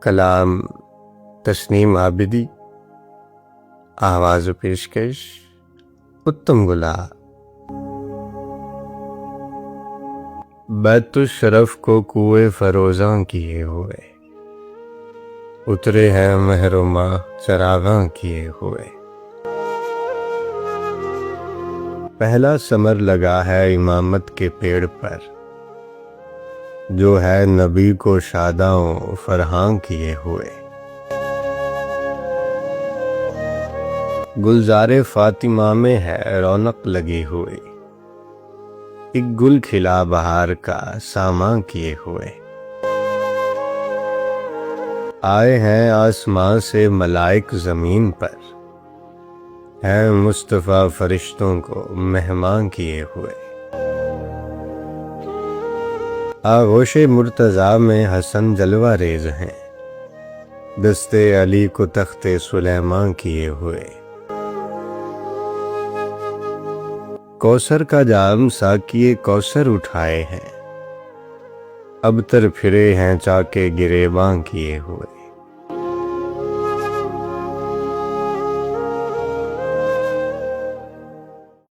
کلام تسنیم عابدی، آواز و پیشکش اتم گلا۔ بیت الشرف کو کوئے فروزاں کیے ہوئے، اترے ہیں مہر و ماہ چراغاں کیے ہوئے۔ پہلا ثمر لگا ہے امامت کے پیڑ پر، جو ہے نبی کو شاداں فرہاں کیے ہوئے۔ گلزار فاطمہ میں ہے رونق لگی ہوئی، ایک گل کھلا بہار کا ساماں کیے ہوئے۔ آئے ہیں آسمان سے ملائک زمین پر، ہیں مصطفیٰ فرشتوں کو مہمان کیے ہوئے۔ آغوش مرتضیٰ میں حسن جلوہ ریز ہیں، دستے علی کو تخت سلیمان کیے ہوئے۔ کوثر کا جام ساقی کوثر اٹھائے ہیں، اب تر پھرے ہیں چاکے گریباں کیے ہوئے۔